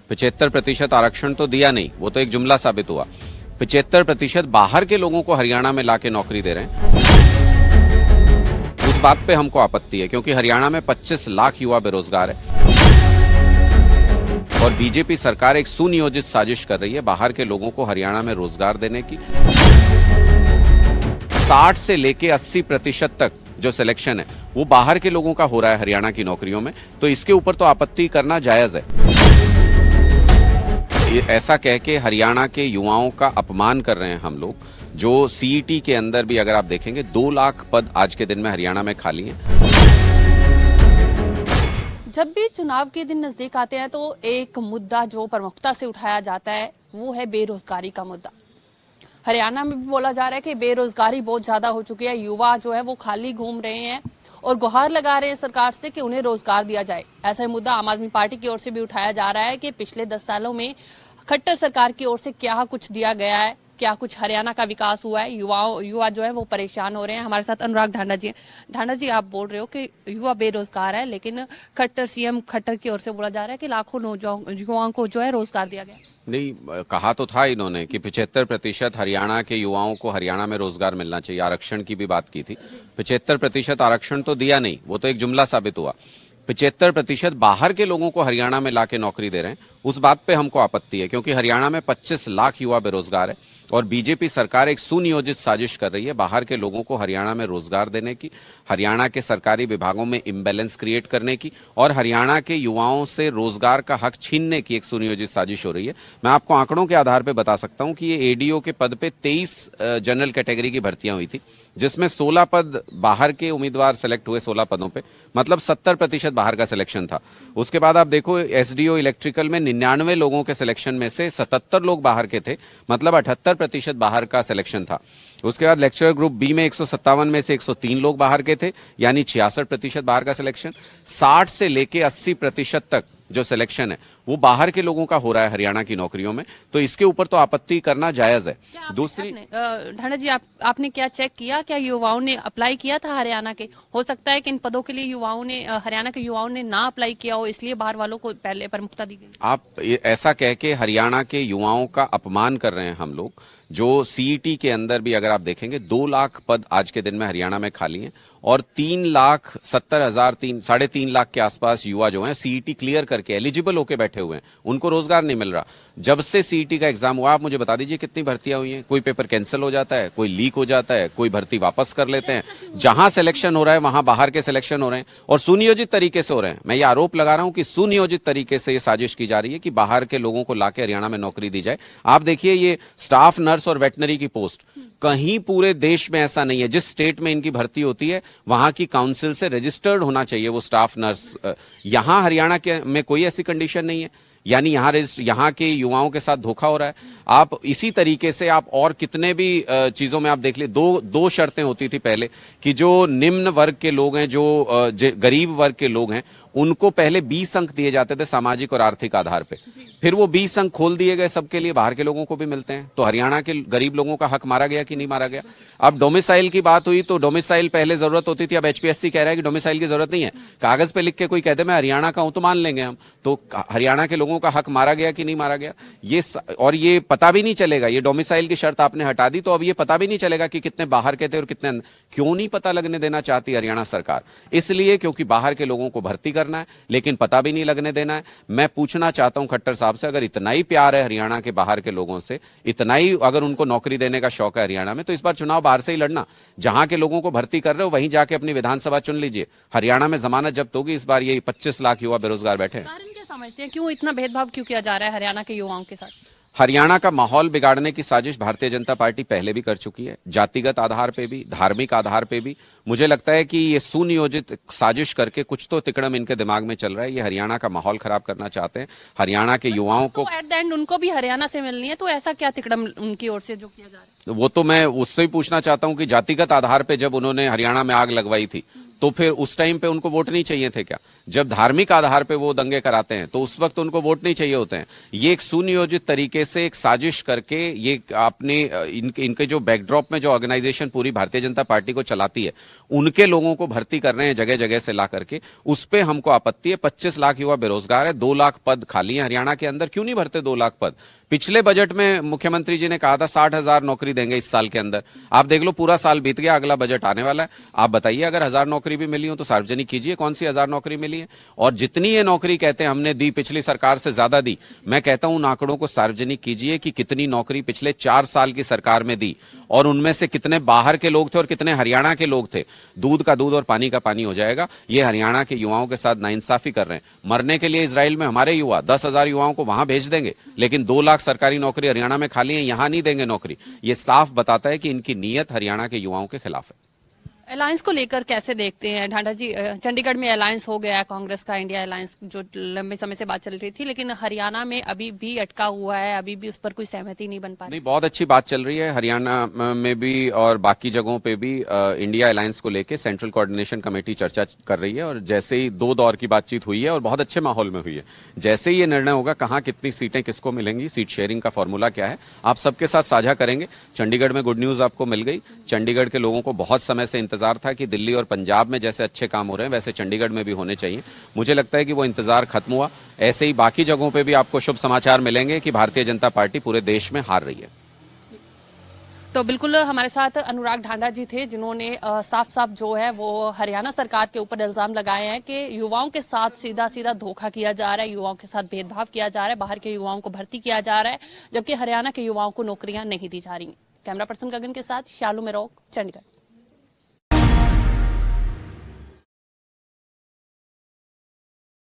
75% आरक्षण तो दिया नहीं, वो तो एक जुमला साबित हुआ। 75% बाहर के लोगों को हरियाणा में लाके नौकरी दे रहे हैं। उस बात पे हमको आपत्ति है, क्योंकि हरियाणा में 25 लाख युवा बेरोजगार है और बीजेपी सरकार एक सुनियोजित साजिश कर रही है बाहर के लोगों को हरियाणा में रोजगार देने की। 60 से लेके 80% तक जो सिलेक्शन है वो बाहर के लोगों का हो रहा है हरियाणा की नौकरियों में, तो इसके ऊपर तो आपत्ति करना जायज है। ऐसा कह के हरियाणा के युवाओं का अपमान कर रहे हैं हम लोग, जो सीईटी के अंदर भी अगर आप देखेंगे 2 लाख पद आज के दिन में हरियाणा में खाली हैं। जब भी चुनाव के दिन नजदीक आते हैं तो एक मुद्दा जो प्रमुखता से उठाया जाता है वो है बेरोजगारी का मुद्दा। हरियाणा में भी बोला जा रहा है कि बेरोजगारी बहुत ज्यादा हो चुकी है, युवा जो है वो खाली घूम रहे हैं और गुहार लगा रहे हैं सरकार से कि उन्हें रोजगार दिया जाए। ऐसा ही मुद्दा आम आदमी पार्टी की ओर से भी उठाया जा रहा है कि पिछले 10 सालों में खट्टर सरकार की ओर से क्या कुछ दिया गया है, क्या कुछ हरियाणा का विकास हुआ है। युवा जो है वो परेशान हो रहे हैं। हमारे साथ अनुराग ढांडा जी हैं। ढांडा जी, आप बोल रहे हो कि युवा बेरोजगार है, लेकिन खट्टर सीएम खट्टर की ओर से बोला जा रहा है कि लाखों युवाओं को जो है रोजगार दिया गया। नहीं, कहा तो था इन्होंने कि 75% हरियाणा के युवाओं को हरियाणा में रोजगार मिलना चाहिए, आरक्षण की भी बात की थी। 75% आरक्षण तो दिया नहीं, वो तो एक जुमला साबित हुआ। 75% बाहर के लोगों को हरियाणा में लाके नौकरी दे रहे हैं। उस बात पे हमको आपत्ति है, क्योंकि हरियाणा में 25 लाख युवा बेरोजगार है और बीजेपी सरकार एक सुनियोजित साजिश कर रही है बाहर के लोगों को हरियाणा में रोजगार देने की, हरियाणा के सरकारी विभागों में इम्बैलेंस क्रिएट करने की और हरियाणा के युवाओं से रोजगार का हक छीनने की एक सुनियोजित साजिश हो रही है। मैं आपको आंकड़ों के आधार पर बता सकता हूं कि ये एडीओ के पद पे 23 जनरल कैटेगरी की भर्तियां हुई थी, जिसमें 16 पद बाहर के उम्मीदवार सेलेक्ट हुए। 16 पदों पे मतलब 70% बाहर का सिलेक्शन था। उसके बाद आप देखो एसडीओ इलेक्ट्रिकल में 99 लोगों के सिलेक्शन में से 77 लोग बाहर के थे, मतलब 78% बाहर का सिलेक्शन था। उसके बाद लेक्चरर ग्रुप बी में 157 में से 103 लोग बाहर के थे, यानी 66% बाहर का सिलेक्शन। 60 से लेके 80% तक जो सिलेक्शन है वो बाहर के लोगों का हो रहा है हरियाणा की नौकरियों में, तो इसके ऊपर तो आपत्ति करना जायज है। दूसरी, ढांडा जी, आपने क्या चेक किया, क्या युवाओं ने अप्लाई किया था हरियाणा के? हो सकता है कि इन पदों के लिए हरियाणा के युवाओं ने ना अप्लाई किया हो, इसलिए बाहर वालों को पहले प्रमुखता दी गई। आप ऐसा कह के हरियाणा के युवाओं का अपमान कर रहे हैं हम लोग, जो सीईटी के अंदर भी अगर आप देखेंगे 2 लाख पद आज के दिन में हरियाणा में खाली हैं और 3,70,000 3.5 लाख के आसपास युवा जो हैं सीईटी क्लियर करके एलिजिबल होके बैठे हुए हैं, उनको रोजगार नहीं मिल रहा। जब से सीईटी का एग्जाम हुआ, आप मुझे बता दीजिए कितनी भर्तियां हुई हैं। कोई पेपर कैंसिल हो जाता है, कोई लीक हो जाता है, कोई भर्ती वापस कर लेते हैं। जहां सिलेक्शन हो रहा है वहां बाहर के सिलेक्शन हो रहे हैं और सुनियोजित तरीके से हो रहे हैं। मैं ये आरोप लगा रहा हूं कि सुनियोजित तरीके से ये साजिश की जा रही है कि बाहर के लोगों को लाके हरियाणा में नौकरी दी जाए। आप देखिए ये स्टाफ नर्स और वेटनरी की पोस्ट कहीं पूरे देश में ऐसा नहीं है। जिस स्टेट में इनकी भर्ती होती है वहां की काउंसिल से रजिस्टर्ड होना चाहिए वो स्टाफ नर्स। यहां हरियाणा के में कोई ऐसी कंडीशन नहीं है, यानी यहाँ के युवाओं के साथ धोखा हो रहा है। आप इसी तरीके से आप और कितने भी चीजों में आप देख ले, दो शर्तें होती थी पहले कि जो निम्न वर्ग के लोग हैं, जो गरीब वर्ग के लोग हैं, उनको पहले 20 अंक दिए जाते थे सामाजिक और आर्थिक आधार पे, फिर वो 20 अंक खोल दिए गए सबके लिए, बाहर के लोगों को भी मिलते हैं। तो हरियाणा के गरीब लोगों का हक मारा गया कि नहीं मारा गया? अब डोमिसाइल की बात हुई तो डोमिसाइल पहले जरूरत होती थी, अब एचपीएससी कह रहा है कि डोमिसाइल की जरूरत नहीं है। कागज पे लिख के कोई कहते मैं हरियाणा का हूं तो मान लेंगे हम। तो हरियाणा के लोगों का हक मारा गया कि नहीं मारा गया? और ये पता भी नहीं चलेगा, ये डोमिसाइल की शर्त आपने हटा दी तो अब ये पता भी नहीं चलेगा कि कितने बाहर के थे और कितने। क्यों नहीं पता लगने देना चाहती हरियाणा सरकार? इसलिए क्योंकि बाहर के लोगों को भर्ती करना है, लेकिन पता भी नहीं लगने देना है। मैं पूछना चाहता हूं खट्टर साहब से, अगर इतना ही प्यार है हरियाणा के बाहर के लोगों से, इतना ही अगर उनको नौकरी देने का शौक है हरियाणा में, तो इस बार चुनाव बाहर से ही लड़ना। जहां के लोगों को भर्ती कर रहे हो वहीं जाके अपनी विधानसभा चुन लीजिए। हरियाणा में जमानत जब्त होगी इस बार। ये 25 लाख युवा बेरोजगार बैठे हैं। कारण क्या समझते हैं, क्यों इतना भेदभाव क्यों किया जा रहा है हरियाणा के युवाओं के साथ? हरियाणा का माहौल बिगाड़ने की साजिश भारतीय जनता पार्टी पहले भी कर चुकी है, जातिगत आधार पे भी, धार्मिक आधार पे भी। मुझे लगता है कि ये सुनियोजित साजिश करके कुछ तो तिकड़म इनके दिमाग में चल रहा है। ये हरियाणा का माहौल खराब करना चाहते हैं, हरियाणा के युवाओं को। एट द एंड उनको भी हरियाणा से मिलनी है, तो ऐसा क्या तिकड़म उनकी ओर से जो किया जा रहा है? वो तो मैं उससे ही पूछना चाहता हूं कि जातिगत आधार पे जब उन्होंने हरियाणा में आग लगवाई थी तो फिर उस टाइम पे उनको वोट नहीं चाहिए थे क्या? जब धार्मिक आधार पे वो दंगे कराते हैं तो उस वक्त उनको वोट नहीं चाहिए होते हैं। ये एक सुनियोजित तरीके से एक साजिश करके ये अपने इनके जो बैकड्रॉप में जो ऑर्गेनाइजेशन पूरी भारतीय जनता पार्टी को चलाती है उनके लोगों को भर्ती कर रहे हैं जगह जगह से ला करके। उस पे हमको आपत्ति है। 25 लाख युवा बेरोजगार है, 2 लाख पद खाली है हरियाणा के अंदर। क्यों नहीं भरते 2 लाख पद? पिछले बजट में मुख्यमंत्री जी ने कहा था 60,000 नौकरी देंगे इस साल के अंदर। आप देख लो पूरा साल बीत गया, अगला बजट आने वाला है। आप बताइए अगर 1000 नौकरी भी मिली हो तो सार्वजनिक कीजिए कौन सी 1000 नौकरी मिली है। और जितनी ये नौकरी कहते हैं हमने दी, पिछली सरकार से ज्यादा दी, मैं कहता हूं उन आंकड़ों को सार्वजनिक कीजिए कि कितनी नौकरी पिछले 4 साल की सरकार में दी और उनमें से कितने बाहर के लोग थे और कितने हरियाणा के लोग थे। दूध का दूध और पानी का पानी हो जाएगा। ये हरियाणा के युवाओं के साथ नाइंसाफी कर रहे हैं। मरने के लिए इजराइल में हमारे युवा 10,000 युवाओं को वहां भेज देंगे, लेकिन 2 लाख सरकारी नौकरी हरियाणा में खाली है, यहां नहीं देंगे नौकरी। ये साफ बताता है कि इनकी नीयत हरियाणा के युवाओं के खिलाफ है। अलायंस को लेकर कैसे देखते हैं ढांडा जी? चंडीगढ़ में अलायंस हो गया कांग्रेस का, इंडिया अलायंस, जो लंबे समय से बात चल रही थी, लेकिन हरियाणा में अभी भी अटका हुआ है, अभी भी उस पर कोई सहमति नहीं बन पा रही। नहीं, बहुत अच्छी बात चल रही है हरियाणा में भी और बाकी जगहों पे भी। इंडिया अलायंस को लेके सेंट्रल कोऑर्डिनेशन कमेटी चर्चा कर रही है और जैसे ही 2 दौर की बातचीत हुई है और बहुत अच्छे माहौल में हुई है। जैसे ही ये निर्णय होगा कहां कितनी सीटें किसको मिलेंगी, सीट शेयरिंग का फॉर्मूला क्या है, आप सबके साथ साझा करेंगे। चंडीगढ़ में गुड न्यूज आपको मिल गई। चंडीगढ़ के लोगों को बहुत समय से इंतजार था कि दिल्ली और पंजाब में जैसे अच्छे काम हो रहे हैं वैसे चंडीगढ़ में भी होने चाहिए। मुझे लगता है कि वो इंतजार खत्म हुआ। ऐसे ही बाकी जगहों पे भी आपको शुभ समाचार मिलेंगे कि भारतीय जनता पार्टी पूरे देश में हार रही है। तो बिल्कुल हमारे साथ अनुराग ढांडा जी थे, जिन्होंने साफ साफ जो है वो हरियाणा सरकार के ऊपर इल्जाम लगाए हैं कि युवाओं के साथ सीधा सीधा धोखा किया जा रहा है, युवाओं के साथ भेदभाव किया जा रहा है, बाहर के युवाओं को भर्ती किया जा रहा है, जबकि हरियाणा के युवाओं को नौकरियां नहीं दी जा रही। कैमरा पर्सन गगन के साथ शालू मेरोक, चंडीगढ़।